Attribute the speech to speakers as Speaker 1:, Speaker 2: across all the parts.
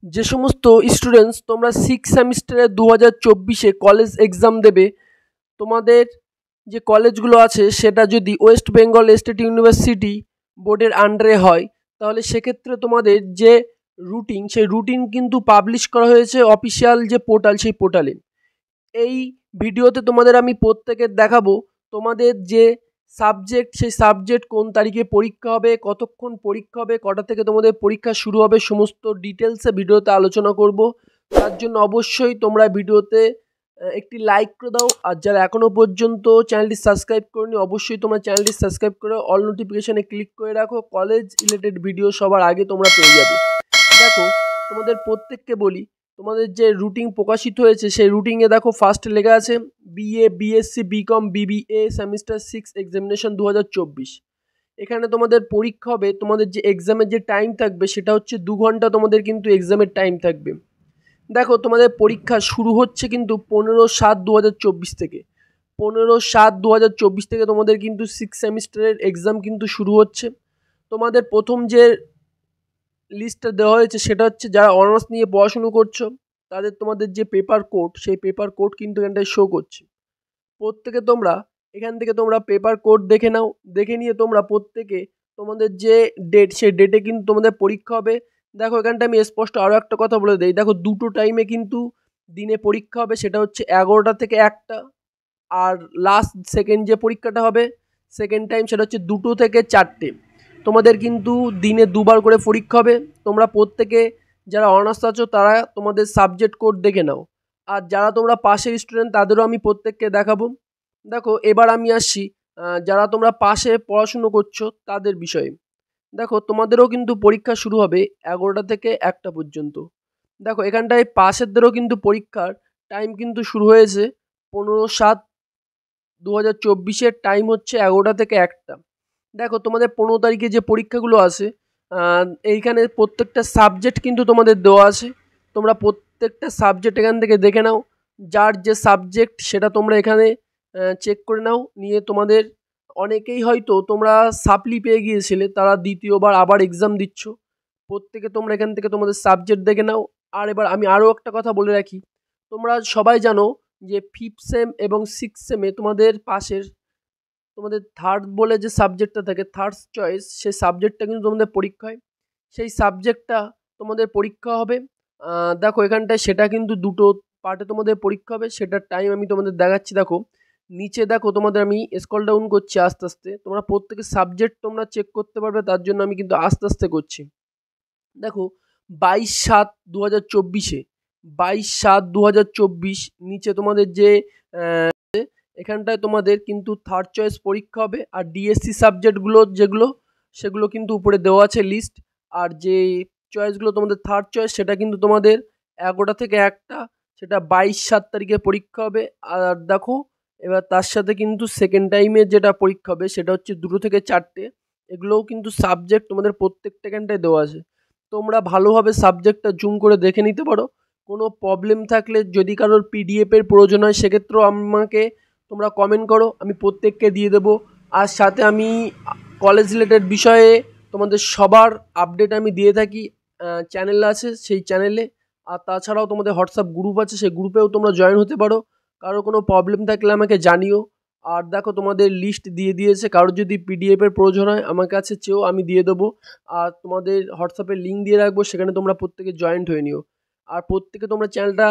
Speaker 1: যে সমস্ত স্টুডেন্টস তোমরা 6 সেমিস্টারে 2024-এ কলেজ এক্সাম দেবে, তোমাদের যে কলেজগুলো আছে সেটা যদি ওয়েস্ট বেঙ্গল স্টেট ইউনিভার্সিটি বোর্ডের আন্ডারে হয়, তাহলে সেক্ষেত্রে তোমাদের যে রুটিন, সেই রুটিন কিন্তু পাবলিশ করা হয়েছে অফিসিয়াল যে পোর্টাল, সেই পোর্টালে। এই ভিডিওতে তোমাদের আমি প্রত্যেকের দেখাবো তোমাদের যে সাবজেক্ট, সেই সাবজেক্ট কোন তারিখে পরীক্ষা হবে, কতক্ষণ পরীক্ষা হবে, কটা থেকে তোমাদের পরীক্ষা শুরু হবে, সমস্ত ডিটেলসে ভিডিওতে আলোচনা করব। তার জন্য অবশ্যই তোমরা ভিডিওতে একটি লাইক করে দাও, আর যারা এখনও পর্যন্ত চ্যানেলটি সাবস্ক্রাইব করনি অবশ্যই তোমরা চ্যানেলটি সাবস্ক্রাইব করে অল নোটিফিকেশানে ক্লিক করে রাখো। কলেজ রিলেটেড ভিডিও সবার আগে তোমরা পেয়ে যাবে। দেখো, তোমাদের প্রত্যেককে বলি, তোমাদের যে রুটিন প্রকাশিত হয়েছে সেই রুটিনে দেখো ফার্স্টে লেখা আছে BA, BSc, BCom, BBA semester 6 examination 2024। এখানে তোমাদের পরীক্ষা হবে, তোমাদের যে এক্সামের যে টাইম থাকবে সেটা হচ্ছে 2 ঘন্টা তোমাদের কিন্তু এক্সামের টাইম থাকবে। দেখো, তোমাদের পরীক্ষা শুরু হচ্ছে কিন্তু 15/7/2024 থেকে। 15/7/2024 থেকে তোমাদের কিন্তু 6 সেমিস্টারের এক্সাম কিন্তু শুরু হচ্ছে। তোমাদের প্রথম যে লিস্টটা দেওয়া হয়েছে সেটা হচ্ছে যারা অনার্স নিয়ে পড়াশুনো করছো তাদের তোমাদের যে পেপার কোড, সেই পেপার কোড কিন্তু এখানটায় শো করছে। প্রত্যেকে তোমরা এখান থেকে তোমরা পেপার কোড দেখে নাও, দেখে নিয়ে তোমরা প্রত্যেকে তোমাদের যে ডেট, সেই ডেটে কিন্তু তোমাদের পরীক্ষা হবে। দেখো, এখানটা আমি স্পষ্ট আরও একটা কথা বলে দিই, দেখো দুটো টাইমে কিন্তু দিনে পরীক্ষা হবে, সেটা হচ্ছে 11টা থেকে 1টা। আর লাস্ট সেকেন্ড যে পরীক্ষাটা হবে সেকেন্ড টাইম, সেটা হচ্ছে 2টো থেকে 4টে। তোমাদের কিন্তু দিনে দুবার করে পরীক্ষা হবে। তোমরা প্রত্যেকে যারা অনার্স আছো তারা তোমাদের সাবজেক্ট কোড দেখে নাও, আর যারা তোমরা পাশের স্টুডেন্ট তাদেরও আমি প্রত্যেককে দেখাবো। দেখো, এবার আমি আসছি যারা তোমরা পাশে পড়াশুনো করছো তাদের বিষয়ে। দেখো, তোমাদেরও কিন্তু পরীক্ষা শুরু হবে 11টা থেকে 1টা পর্যন্ত। দেখো, এখানটায় পাশেরদেরও কিন্তু পরীক্ষার টাইম কিন্তু শুরু হয়েছে 15/7/2024, টাইম হচ্ছে 11টা থেকে 1টা। দেখো, তোমাদের 15 তারিখে যে পরীক্ষাগুলো আছে, এইখানে প্রত্যেকটা সাবজেক্ট কিন্তু তোমাদের দেওয়া আছে। তোমরা প্রত্যেকটা সাবজেক্ট এখান থেকে দেখে নাও, যার যে সাবজেক্ট সেটা তোমরা এখানে চেক করে নাও। নিয়ে তোমাদের অনেকেই হয়তো তোমরা সাপ্লি পেয়ে গিয়েছিলে, তারা দ্বিতীয়বার আবার এক্সাম দিচ্ছ। প্রত্যেকে তোমরা এখান থেকে তোমাদের সাবজেক্ট দেখে নাও। আর এবার আমি আরও একটা কথা বলে রাখি, তোমরা সবাই জানো যে 5th সেম এবং 6th সেমে তোমাদের পাশের তোমাদের থার্ড বলে যে সাবজেক্টটা থাকে, থার্ড চয়েস, সেই সাবজেক্টটা কিন্তু তোমাদের পরীক্ষা হয়। সেই সাবজেক্টটা তোমাদের পরীক্ষা হবে। দেখো, এখানটায় সেটা কিন্তু দুটো পার্টে তোমাদের পরীক্ষা হবে, সেটার টাইম আমি তোমাদের দেখাচ্ছি। দেখো নিচে, দেখো তোমাদের আমি স্ক্রল ডাউন করছি আস্তে আস্তে, তোমরা প্রত্যেকের সাবজেক্ট তোমরা চেক করতে পারবে, তার জন্য আমি কিন্তু আস্তে আস্তে করছি। দেখো, 22/7/2024, 22/7/2024 নিচে তোমাদের যে এখানটায় তোমাদের কিন্তু থার্ড চয়েস পরীক্ষা হবে। আর ডিএসসি সাবজেক্টগুলো যেগুলো, সেগুলো কিন্তু উপরে দেওয়া আছে লিস্ট। আর যে চয়েসগুলো তোমাদের থার্ড চয়েস সেটা কিন্তু তোমাদের 11টা থেকে 1টা, সেটা 22/7 তারিখে পরীক্ষা হবে। আর দেখো, এবার তার সাথে কিন্তু সেকেন্ড টাইমের যেটা পরীক্ষা হবে সেটা হচ্ছে 2টো থেকে 4টে। এগুলোও কিন্তু সাবজেক্ট তোমাদের প্রত্যেকটা এখানটায় দেওয়া আছে। তোমরা ভালোভাবে সাবজেক্টটা জুম করে দেখে নিতে পারো। কোনো প্রবলেম থাকলে, যদি কারোর পিডিএফের প্রয়োজন হয়, সেক্ষেত্রেও আমাকে তোমরা কমেন্ট করো, আমি প্রত্যেককে দিয়ে দেবো। আর সাথে আমি কলেজ রিলেটেড বিষয়ে তোমাদের সবার আপডেট আমি দিয়ে থাকি। চ্যানেল আছে সেই চ্যানেলে, আর তাছাড়াও তোমাদের হোয়াটসঅ্যাপ গ্রুপ আছে, সেই গ্রুপেও তোমরা জয়েন হতে পারো। কারো কোনো প্রবলেম থাকলে আমাকে জানিও। আর দেখো, তোমাদের লিস্ট দিয়ে দিয়েছে, কারোর যদি পিডিএফের প্রয়োজন হয় আমার কাছে চেয়েও আমি দিয়ে দেবো। আর তোমাদের হোয়াটসঅ্যাপের লিঙ্ক দিয়ে রাখবো, সেখানে তোমরা প্রত্যেকে জয়েন্ট হয়ে নিও। আর প্রত্যেকে তোমরা চ্যানেলটা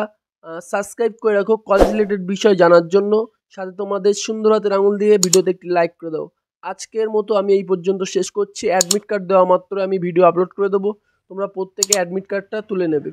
Speaker 1: সাবস্ক্রাইব করে রাখো কলেজ রিলেটেড বিষয় জানার জন্য। সাথে তোমাদের সুন্দর হাতের আঙুল দিয়ে ভিডিওতে একটি লাইক করে দাও। আজকের মতো আমি এই পর্যন্ত শেষ করছি। অ্যাডমিট কার্ড দেওয়া মাত্র আমি ভিডিও আপলোড করে দেবো, তোমরা প্রত্যেকে অ্যাডমিট কার্ডটা তুলে নেবে।